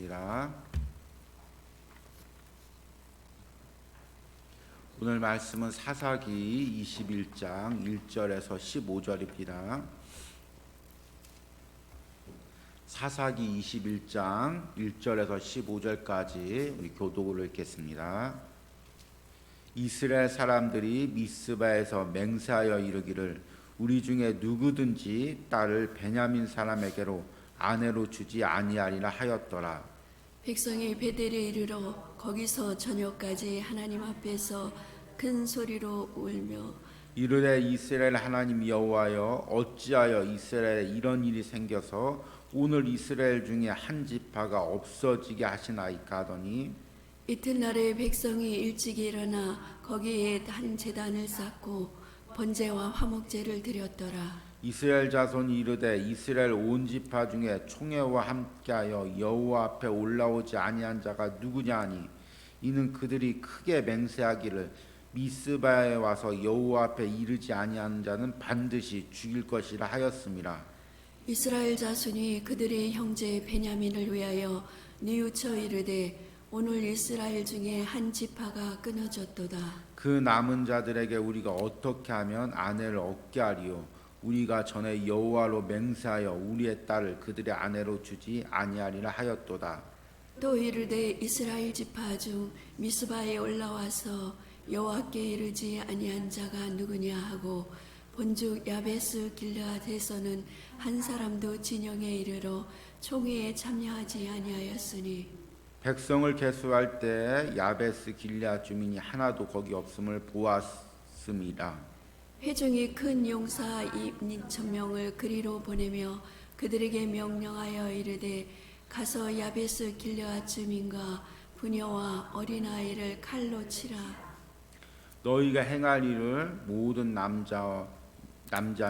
읽겠습니다. 오늘 말씀은 사사기 21장 1절에서 15절입니다. 사사기 21장 1절에서 15절까지 우리 교독으로 읽겠습니다. 이스라엘 사람들이 미스바에서 맹세하여 이르기를 우리 중에 누구든지 딸을 베냐민 사람에게로 아내로 주지 아니하리라 하였더라. 백성이 베델에 이르러 거기서 저녁까지 하나님 앞에서 큰 소리로 울며 이르되 이스라엘 하나님 여호와여 어찌하여 이스라엘에 이런 일이 생겨서 오늘 이스라엘 중에 한 지파가 없어지게 하시나이까 하더니 이튿날에 백성이 일찍 일어나 거기에 한 제단을 쌓고 번제와 화목제를 드렸더라. 이스라엘 자손이 이르되 이스라엘 온 지파 중에 총회와 함께하여 여호와 앞에 올라오지 아니한 자가 누구냐 하니 이는 그들이 크게 맹세하기를 미스바에 와서 여호와 앞에 이르지 아니한 자는 반드시 죽일 것이라 하였음이라. 이스라엘 자손이 그들의 형제 베냐민을 위하여 뉘우쳐 이르되 오늘 이스라엘 중에 한 지파가 끊어졌도다. 그 남은 자들에게 우리가 어떻게 하면 아내를 얻게 하리요? 우리가 전에 여호와로 맹세하여 우리의 딸을 그들의 아내로 주지 아니하리라 하였도다. 또 이르되 이스라엘 지파 중 미스바에 올라와서 여호와께 이르지 아니한 자가 누구냐 하고 본즉 야베스 길르앗에서는 한 사람도 진영에 이르러 총회에 참여하지 아니하였으니 백성을 계수할 때 야베스 길르앗 주민이 하나도 거기 없음을 보았음이라. 회중이 큰 용사 2,000명을 그리로 보내며 그들에게 명령하여 이르되 가서 야베스 길르앗 주민과 부녀와 어린아이를 칼로 치라. 너희가 행할 일을 모든 남자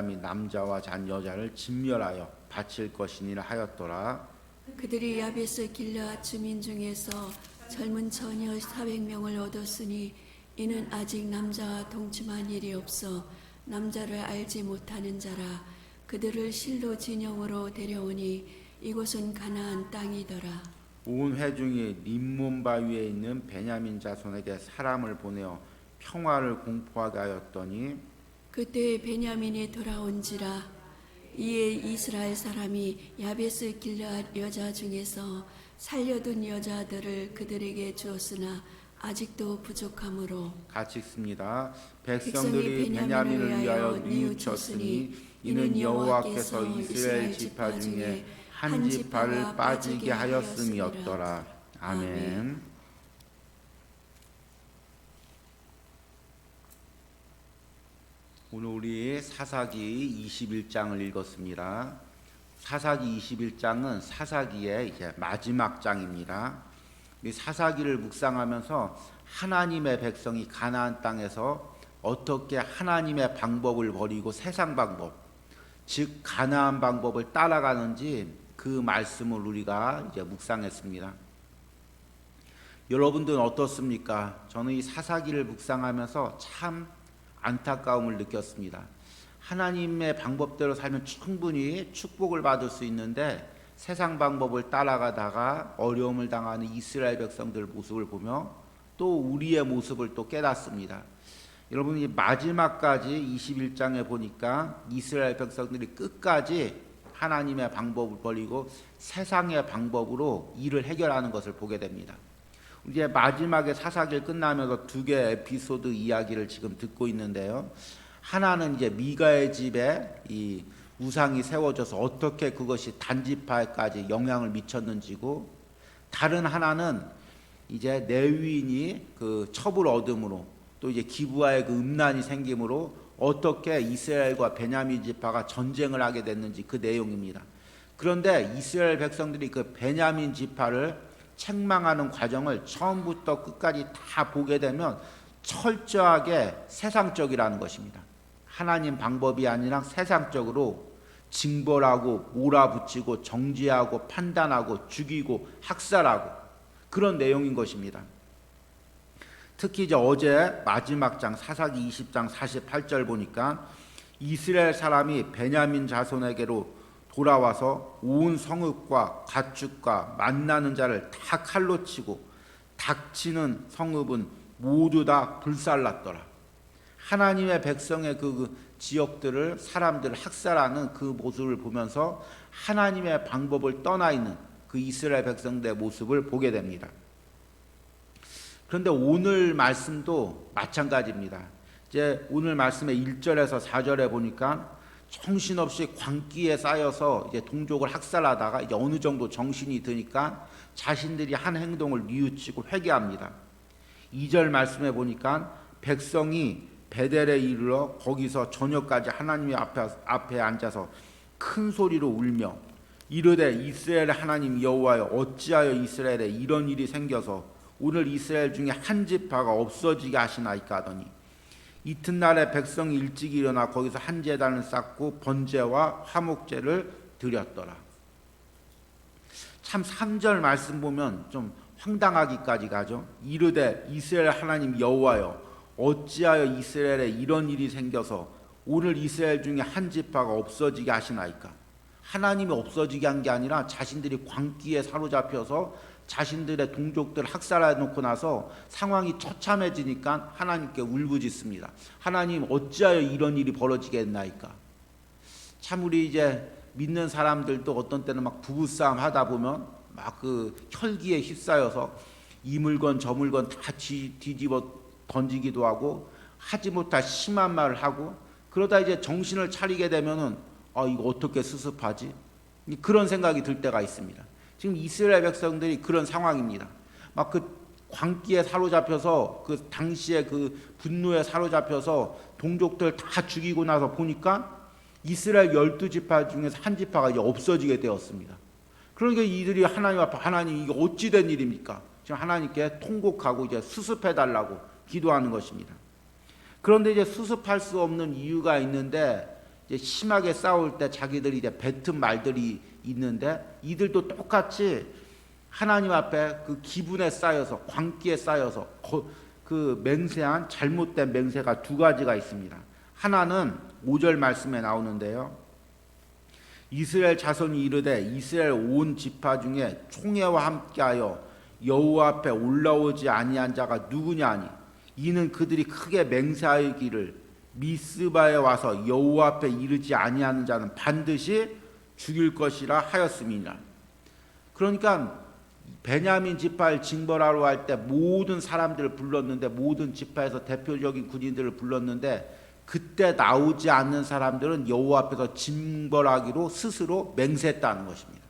및 남자와 잔 여자를 진멸하여 바칠 것이니라 하였더라. 그들이 야베스 길르앗 주민 중에서 젊은 처녀 400명을 얻었으니 이는 아직 남자와 동침한 일이 없어 남자를 알지 못하는 자라. 그들을 실로 진영으로 데려오니 이곳은 가나안 땅이더라. 온 회중이 림몬 바위에 있는 베냐민 자손에게 사람을 보내어 평화를 공포하게 하였더니 그때 베냐민이 돌아온지라. 이에 이스라엘 사람이 야베스 길르앗 여자 중에서 살려둔 여자들을 그들에게 주었으나 아직도 부족하므로 같이 읽습니다. 백성들이 베냐민을 위하여 뉘우쳤으니 이는 여호와께서 이스라엘 지파 중에 한 지파를 빠지게 하였음이었더라. 아멘. 오늘 우리 사사기 21장을 읽었습니다. 사사기 21장은 사사기의 이제 마지막 장입니다. 이 사사기를 묵상하면서 하나님의 백성이 가나안 땅에서 어떻게 하나님의 방법을 버리고 세상 방법, 즉 가나안 방법을 따라가는지 그 말씀을 우리가 이제 묵상했습니다. 여러분들은 어떻습니까? 저는 이 사사기를 묵상하면서 참 안타까움을 느꼈습니다. 하나님의 방법대로 살면 충분히 축복을 받을 수 있는데 세상 방법을 따라가다가 어려움을 당하는 이스라엘 백성들 모습을 보며 또 우리의 모습을 또 깨닫습니다. 여러분이 마지막까지 21장에 보니까 이스라엘 백성들이 끝까지 하나님의 방법을 버리고 세상의 방법으로 일을 해결하는 것을 보게 됩니다. 이제 마지막에 사사기를 끝나면서 두 개의 에피소드 이야기를 지금 듣고 있는데요. 하나는 이제 미가의 집에 이 우상이 세워져서 어떻게 그것이 단지파에까지 영향을 미쳤는지고, 다른 하나는 이제 레위인이 그 첩을 얻음으로 또 이제 기브아의 그 음란이 생김으로 어떻게 이스라엘과 베냐민 지파가 전쟁을 하게 됐는지 그 내용입니다. 그런데 이스라엘 백성들이 그 베냐민 지파를 책망하는 과정을 처음부터 끝까지 다 보게 되면 철저하게 세상적이라는 것입니다. 하나님 방법이 아니라 세상적으로 징벌하고 몰아붙이고 정죄하고 판단하고 죽이고 학살하고 그런 내용인 것입니다. 특히 이제 어제 마지막 장 사사기 20장 48절 보니까 이스라엘 사람이 베냐민 자손에게로 돌아와서 온 성읍과 가축과 만나는 자를 다 칼로 치고 닥치는 성읍은 모두 다 불살랐더라. 하나님의 백성의 그 지역들을 사람들을 학살하는 그 모습을 보면서 하나님의 방법을 떠나 있는 그 이스라엘 백성들의 모습을 보게 됩니다. 그런데 오늘 말씀도 마찬가지입니다. 이제 오늘 말씀의 1절에서 4절에 보니까 정신없이 광기에 쌓여서 이제 동족을 학살하다가 이제 어느 정도 정신이 드니까 자신들이 한 행동을 뉘우치고 회개합니다. 2절 말씀에 보니까 백성이 베델에 이르러 거기서 저녁까지 하나님의 앞에 앉아서 큰 소리로 울며 이르되 이스라엘의 하나님 여호와여 어찌하여 이스라엘에 이런 일이 생겨서 오늘 이스라엘 중에 한 지파가 없어지게 하시나이까 하더니 이튿날에 백성이 일찍 일어나 거기서 한 제단을 쌓고 번제와 화목제를 드렸더라. 참 3절 말씀 보면 좀 황당하기까지 가죠. 이르되 이스라엘 하나님 여호와여 어찌하여 이스라엘에 이런 일이 생겨서 오늘 이스라엘 중에 한 지파가 없어지게 하시나이까. 하나님이 없어지게 한 게 아니라 자신들이 광기에 사로잡혀서 자신들의 동족들을 학살해 놓고 나서 상황이 처참해지니까 하나님께 울부짖습니다. 하나님 어찌하여 이런 일이 벌어지게 했나이까. 참 우리 이제 믿는 사람들도 어떤 때는 막 부부싸움 하다 보면 막 그 혈기에 휩싸여서 이 물건 저 물건 다 뒤집어 던지기도 하고 하지 못할 심한 말을 하고 그러다 이제 정신을 차리게 되면은 이거 어떻게 수습하지? 그런 생각이 들 때가 있습니다. 지금 이스라엘 백성들이 그런 상황입니다. 막 그 광기에 사로잡혀서 그 당시에 그 분노에 사로잡혀서 동족들 다 죽이고 나서 보니까 이스라엘 12지파 중에서 한 지파가 이제 없어지게 되었습니다. 그러니까 이들이 하나님 앞에 하나님 이게 어찌 된 일입니까? 지금 하나님께 통곡하고 이제 수습해 달라고 기도하는 것입니다. 그런데 이제 수습할 수 없는 이유가 있는데 이제 심하게 싸울 때 자기들이 이제 뱉은 말들이 있는데 이들도 똑같이 하나님 앞에 그 기분에 쌓여서 광기에 쌓여서 그 맹세한 잘못된 맹세가 두 가지가 있습니다. 하나는 5절 말씀에 나오는데요. 이스라엘 자손이 이르되 이스라엘 온 지파 중에 총회와 함께하여 여호와 앞에 올라오지 아니한 자가 누구냐 하니 이는 그들이 크게 맹세하기를 미스바에 와서 여호와 앞에 이르지 아니하는 자는 반드시 죽일 것이라 하였음이니라. 그러니까 베냐민 지파를 징벌하러 할 때 모든 사람들을 불렀는데 모든 지파에서 대표적인 군인들을 불렀는데 그때 나오지 않는 사람들은 여호와 앞에서 징벌하기로 스스로 맹세했다는 것입니다.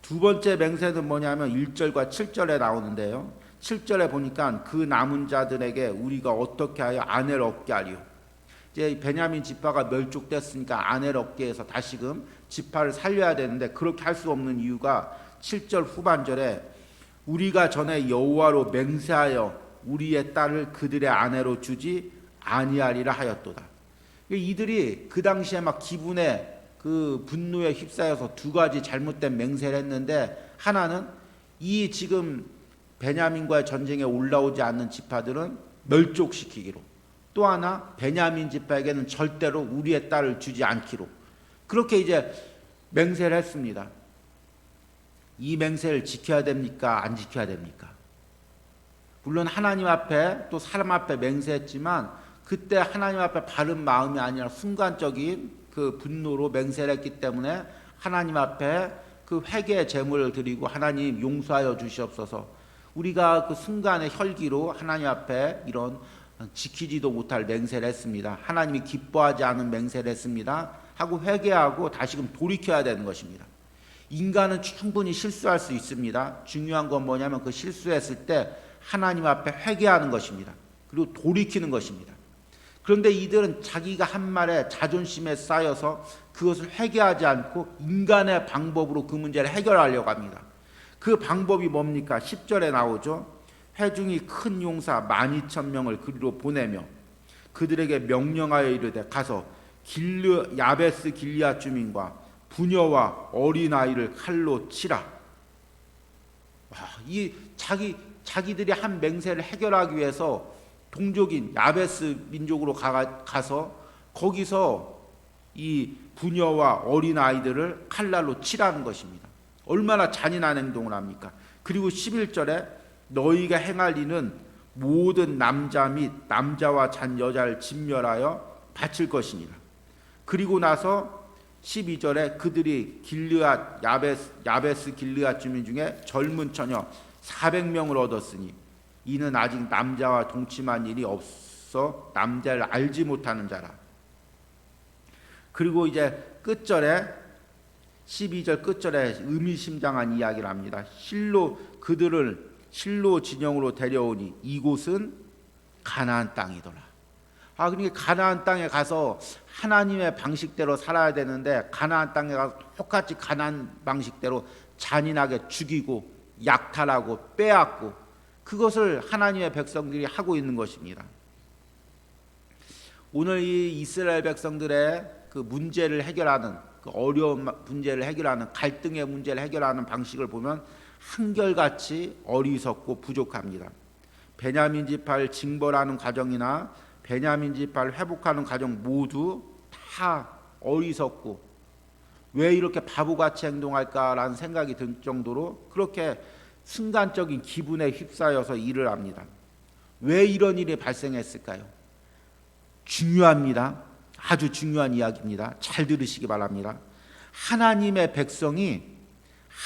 두 번째 맹세는 뭐냐면 1절과 7절에 나오는데요. 7절에 보니까 그 남은 자들에게 우리가 어떻게 하여 아내를 얻게 하리요. 이제 베냐민 지파가 멸족됐으니까 아내를 얻게 해서 다시금 지파를 살려야 되는데 그렇게 할 수 없는 이유가 7절 후반절에 우리가 전에 여호와로 맹세하여 우리의 딸을 그들의 아내로 주지 아니하리라 하였도다. 이들이 그 당시에 막 기분에 그 분노에 휩싸여서 두 가지 잘못된 맹세를 했는데 하나는 이 지금 베냐민과의 전쟁에 올라오지 않는 지파들은 멸족시키기로 또 하나 베냐민 지파에게는 절대로 우리의 딸을 주지 않기로 그렇게 이제 맹세를 했습니다. 이 맹세를 지켜야 됩니까? 안 지켜야 됩니까? 물론 하나님 앞에 또 사람 앞에 맹세했지만 그때 하나님 앞에 바른 마음이 아니라 순간적인 그 분노로 맹세를 했기 때문에 하나님 앞에 그 회개의 제물을 드리고 하나님 용서하여 주시옵소서. 우리가 그 순간의 혈기로 하나님 앞에 이런 지키지도 못할 맹세를 했습니다. 하나님이 기뻐하지 않은 맹세를 했습니다. 하고 회개하고 다시금 돌이켜야 되는 것입니다. 인간은 충분히 실수할 수 있습니다. 중요한 건 뭐냐면 그 실수했을 때 하나님 앞에 회개하는 것입니다. 그리고 돌이키는 것입니다. 그런데 이들은 자기가 한 말에 자존심에 쌓여서 그것을 회개하지 않고 인간의 방법으로 그 문제를 해결하려고 합니다. 그 방법이 뭡니까? 10절에 나오죠. 회중이 큰 용사 12,000명을 그리로 보내며 그들에게 명령하여 이르되 가서 야베스 길리앗 주민과 부녀와 어린아이를 칼로 치라. 이 자기들이 한 맹세를 해결하기 위해서 동족인 야베스 민족으로 가서 거기서 이 부녀와 어린 아이들을 칼날로 치라는 것입니다. 얼마나 잔인한 행동을 합니까? 그리고 11절에 너희가 행할 일은 모든 남자 및 남자와 잔 여자를 진멸하여 바칠 것이니라. 그리고 나서 12절에 그들이 길르앗 야베스 길르앗 주민 중에 젊은 처녀 400명을 얻었으니 이는 아직 남자와 동침한 일이 없어 남자를 알지 못하는 자라. 그리고 이제 끝절에 12절 끝절에 의미심장한 이야기를 합니다. 그들을 실로 진영으로 데려오니 이곳은 가나안 땅이더라. 그러니까 가나안 땅에 가서 하나님의 방식대로 살아야 되는데 가나안 땅에 가서 똑같이 가나안 방식대로 잔인하게 죽이고 약탈하고 빼앗고 그것을 하나님의 백성들이 하고 있는 것입니다. 오늘 이 이스라엘 백성들의 그 문제를 해결하는 그 어려운 문제를 해결하는 갈등의 문제를 해결하는 방식을 보면 한결같이 어리석고 부족합니다. 베냐민 지파를 징벌하는 과정이나 베냐민 지파를 회복하는 과정 모두 다 어리석고 왜 이렇게 바보같이 행동할까라는 생각이 들 정도로 그렇게 순간적인 기분에 휩싸여서 일을 합니다. 왜 이런 일이 발생했을까요? 중요합니다. 아주 중요한 이야기입니다. 잘 들으시기 바랍니다. 하나님의 백성이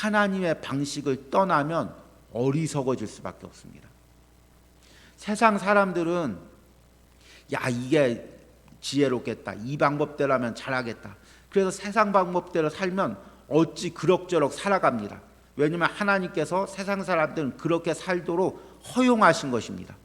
하나님의 방식을 떠나면 어리석어질 수밖에 없습니다. 세상 사람들은 야 이게 지혜롭겠다. 이 방법대로 하면 잘하겠다. 그래서 세상 방법대로 살면 어찌 그럭저럭 살아갑니다. 왜냐하면 하나님께서 세상 사람들은 그렇게 살도록 허용하신 것입니다.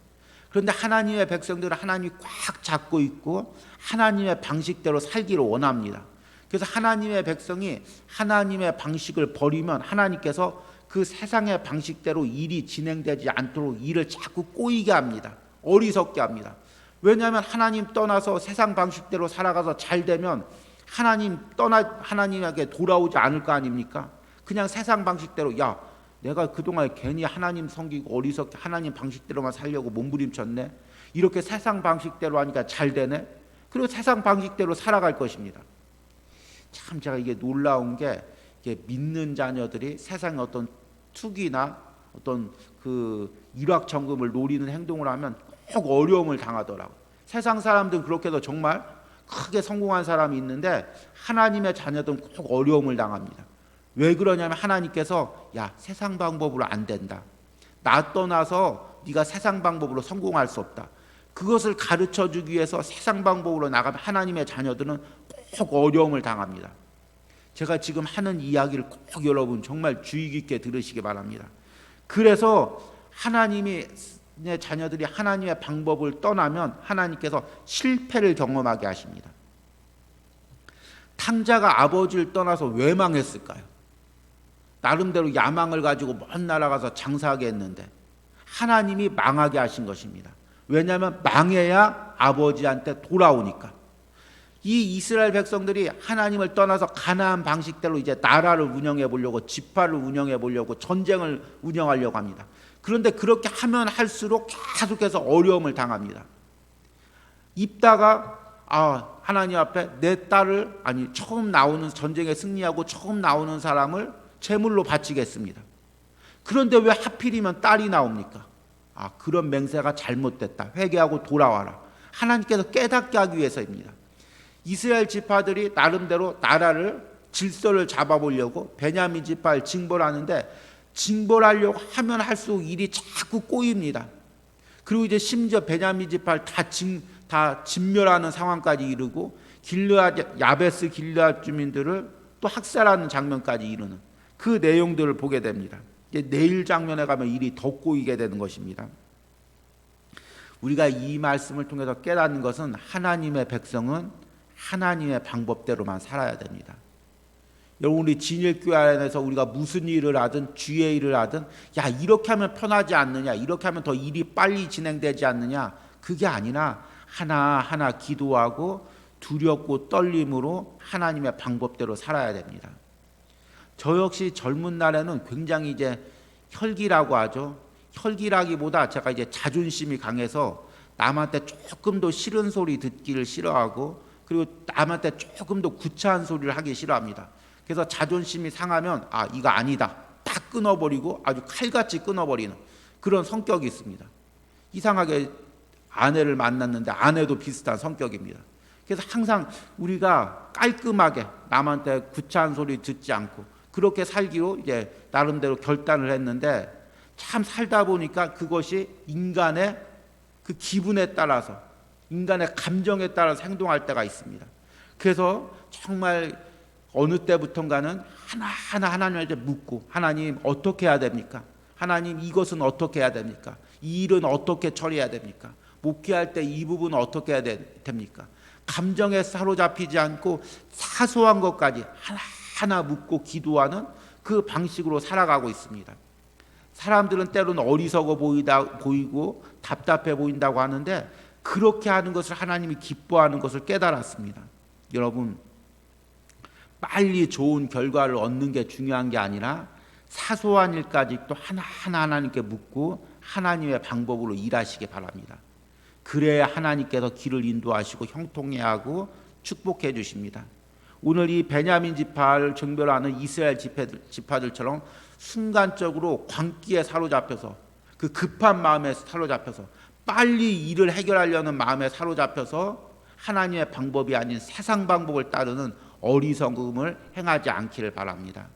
그런데 하나님의 백성들은 하나님이 꽉 잡고 있고 하나님의 방식대로 살기를 원합니다. 그래서 하나님의 백성이 하나님의 방식을 버리면 하나님께서 그 세상의 방식대로 일이 진행되지 않도록 일을 자꾸 꼬이게 합니다. 어리석게 합니다. 왜냐하면 하나님 떠나서 세상 방식대로 살아가서 잘 되면 하나님에게 돌아오지 않을 거 아닙니까? 그냥 세상 방식대로 야 내가 그동안 괜히 하나님 섬기고 어리석게 하나님 방식대로만 살려고 몸부림쳤네. 이렇게 세상 방식대로 하니까 잘 되네. 그리고 세상 방식대로 살아갈 것입니다. 참 제가 이게 놀라운 게 이게 믿는 자녀들이 세상의 어떤 투기나 어떤 그 일확천금을 노리는 행동을 하면 꼭 어려움을 당하더라고요. 세상 사람들은 그렇게 해서 정말 크게 성공한 사람이 있는데 하나님의 자녀들은 꼭 어려움을 당합니다. 왜 그러냐면 하나님께서 야 세상 방법으로 안 된다. 나 떠나서 네가 세상 방법으로 성공할 수 없다. 그것을 가르쳐주기 위해서 세상 방법으로 나가면 하나님의 자녀들은 꼭 어려움을 당합니다. 제가 지금 하는 이야기를 꼭 여러분 정말 주의 깊게 들으시기 바랍니다. 그래서 하나님의 자녀들이 하나님의 방법을 떠나면 하나님께서 실패를 경험하게 하십니다. 탕자가 아버지를 떠나서 왜 망했을까요? 나름대로 야망을 가지고 먼 나라 가서 장사하게 했는데 하나님이 망하게 하신 것입니다. 왜냐하면 망해야 아버지한테 돌아오니까. 이 이스라엘 백성들이 하나님을 떠나서 가나안 방식대로 이제 나라를 운영해 보려고 지파를 운영해 보려고 전쟁을 운영하려고 합니다. 그런데 그렇게 하면 할수록 계속해서 어려움을 당합니다. 입다가 하나님 앞에 내 딸을 처음 나오는 전쟁에 승리하고 처음 나오는 사람을 제물로 바치겠습니다. 그런데 왜 하필이면 딸이 나옵니까? 그런 맹세가 잘못됐다. 회개하고 돌아와라. 하나님께서 깨닫게 하기 위해서입니다. 이스라엘 지파들이 나름대로 나라를 질서를 잡아보려고 베냐민 지파를 징벌하는데 징벌하려고 하면 할수록 일이 자꾸 꼬입니다. 그리고 이제 심지어 베냐민 지파를 다 진멸하는 상황까지 이르고 야베스 길르앗 주민들을 또 학살하는 장면까지 이르는 그 내용들을 보게 됩니다. 이제 내일 장면에 가면 일이 더 꼬이게 되는 것입니다. 우리가 이 말씀을 통해서 깨닫는 것은 하나님의 백성은 하나님의 방법대로만 살아야 됩니다. 여러분 우리 진일교회 안에서 우리가 무슨 일을 하든 주의 일을 하든 야 이렇게 하면 편하지 않느냐, 이렇게 하면 더 일이 빨리 진행되지 않느냐, 그게 아니라 하나하나 기도하고 두렵고 떨림으로 하나님의 방법대로 살아야 됩니다. 저 역시 젊은 날에는 굉장히 이제 혈기라고 하죠. 혈기라기보다 제가 이제 자존심이 강해서 남한테 조금 더 싫은 소리 듣기를 싫어하고 그리고 남한테 조금 더 구차한 소리를 하기 싫어합니다. 그래서 자존심이 상하면 이거 아니다 팍 끊어버리고 아주 칼같이 끊어버리는 그런 성격이 있습니다. 이상하게 아내를 만났는데 아내도 비슷한 성격입니다. 그래서 항상 우리가 깔끔하게 남한테 구차한 소리 듣지 않고 그렇게 살기로 이제 나름대로 결단을 했는데 참 살다 보니까 그것이 인간의 그 기분에 따라서 인간의 감정에 따라서 행동할 때가 있습니다. 그래서 정말 어느 때부턴가는 하나하나 하나님한테 묻고 하나님 어떻게 해야 됩니까? 하나님 이것은 어떻게 해야 됩니까? 이 일은 어떻게 처리해야 됩니까? 목회할 때 이 부분은 어떻게 해야 됩니까? 감정에 사로잡히지 않고 사소한 것까지 하나하나 묻고 기도하는 그 방식으로 살아가고 있습니다. 사람들은 때로는 어리석어 보이고 답답해 보인다고 하는데 그렇게 하는 것을 하나님이 기뻐하는 것을 깨달았습니다. 여러분, 빨리 좋은 결과를 얻는 게 중요한 게 아니라 사소한 일까지 또 하나하나 하나님께 묻고 하나님의 방법으로 일하시기 바랍니다. 그래야 하나님께서 길을 인도하시고 형통해 하고 축복해 주십니다. 오늘 이 베냐민 지파를 정별하는 이스라엘 지파들처럼 순간적으로 광기에 사로잡혀서 그 급한 마음에 사로잡혀서 빨리 일을 해결하려는 마음에 사로잡혀서 하나님의 방법이 아닌 세상 방법을 따르는 어리석음을 행하지 않기를 바랍니다.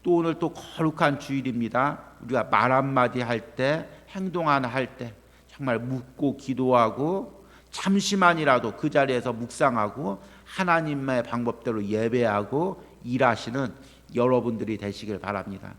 또 오늘 또 거룩한 주일입니다. 우리가 말 한마디 할 때, 행동 하나 할 때 정말 묻고 기도하고 잠시만이라도 그 자리에서 묵상하고 하나님의 방법대로 예배하고 일하시는 여러분들이 되시길 바랍니다.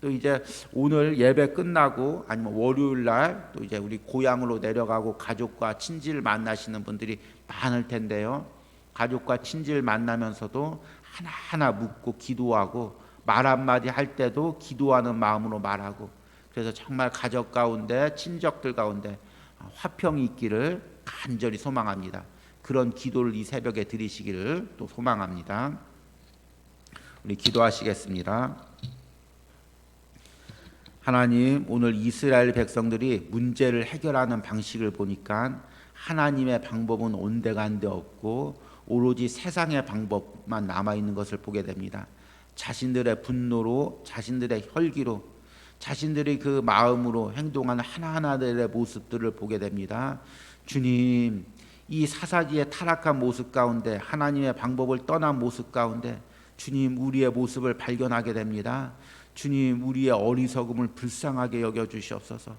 또 이제 오늘 예배 끝나고 아니면 월요일 날 또 이제 우리 고향으로 내려가고 가족과 친지를 만나시는 분들이 많을 텐데요. 가족과 친지를 만나면서도 하나하나 묻고 기도하고 말 한마디 할 때도 기도하는 마음으로 말하고 그래서 정말 가족 가운데 친족들 가운데 화평이 있기를 간절히 소망합니다. 그런 기도를 이 새벽에 드리시기를 또 소망합니다. 우리 기도하시겠습니다. 하나님, 오늘 이스라엘 백성들이 문제를 해결하는 방식을 보니까 하나님의 방법은 온데간데 없고 오로지 세상의 방법만 남아있는 것을 보게 됩니다. 자신들의 분노로 자신들의 혈기로 자신들이 그 마음으로 행동하는 하나하나들의 모습들을 보게 됩니다. 주님, 이 사사기의 타락한 모습 가운데 하나님의 방법을 떠난 모습 가운데 주님 우리의 모습을 발견하게 됩니다. 주님 우리의 어리석음을 불쌍하게 여겨주시옵소서.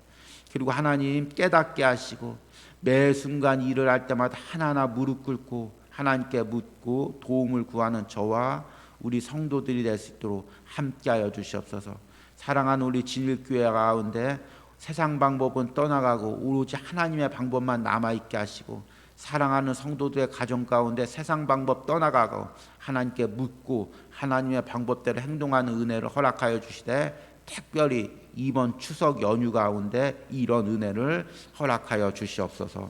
그리고 하나님 깨닫게 하시고 매 순간 일을 할 때마다 하나하나 무릎 꿇고 하나님께 묻고 도움을 구하는 저와 우리 성도들이 될 수 있도록 함께하여 주시옵소서. 사랑하는 우리 진일교회 가운데 세상 방법은 떠나가고 오로지 하나님의 방법만 남아있게 하시고 사랑하는 성도들의 가정 가운데 세상 방법 떠나가고 하나님께 묻고 하나님의 방법대로 행동하는 은혜를 허락하여 주시되 특별히 이번 추석 연휴 가운데 이런 은혜를 허락하여 주시옵소서.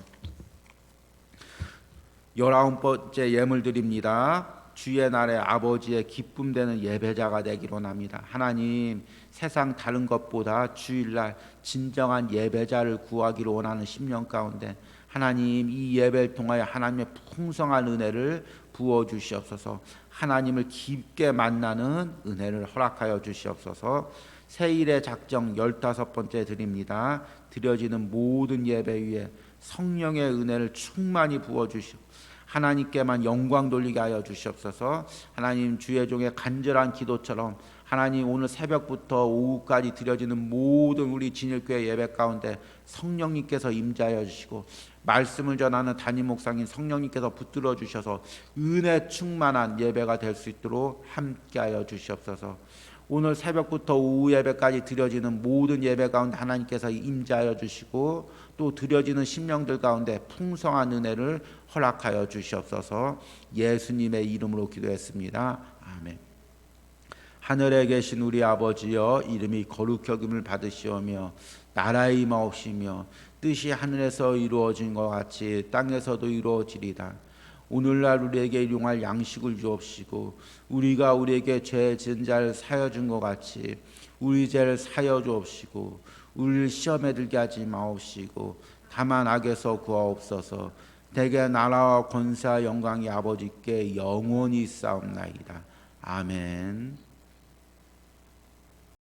19번째 예물 드립니다. 주의 날에 아버지의 기쁨 되는 예배자가 되기로 원합니다. 하나님, 세상 다른 것보다 주일날 진정한 예배자를 구하기로 원하는 심령 가운데 하나님 이 예배를 통하여 하나님의 풍성한 은혜를 부어 주시옵소서. 하나님을 깊게 만나는 은혜를 허락하여 주시옵소서. 새일의 작정 15번째 드립니다. 드려지는 모든 예배 위에 성령의 은혜를 충만히 부어 주시옵소서. 하나님께만 영광 돌리게 하여 주시옵소서. 하나님 주의 종의 간절한 기도처럼 하나님 오늘 새벽부터 오후까지 드려지는 모든 우리 진일교회 예배 가운데 성령님께서 임재하여 주시고 말씀을 전하는 담임 목사님 성령님께서 붙들어 주셔서 은혜 충만한 예배가 될 수 있도록 함께하여 주시옵소서. 오늘 새벽부터 오후 예배까지 드려지는 모든 예배 가운데 하나님께서 임재하여 주시고 또 드려지는 심령들 가운데 풍성한 은혜를 허락하여 주시옵소서. 예수님의 이름으로 기도했습니다. 아멘. 하늘에 계신 우리 아버지여, 이름이 거룩히 여김을 받으시오며 나라의 임하옵시며 뜻이 하늘에서 이루어진 것 같이 땅에서도 이루어지리다. 오늘날 우리에게 일용할 양식을 주옵시고 우리가 우리에게 죄 지은 자를 사여 준 것 같이 우리 죄를 사여 주옵시고 우리를 시험에 들게 하지 마옵시고 다만 악에서 구하옵소서. 대개 나라와 권세와 영광이 아버지께 영원히 있사옵나이다. 아멘.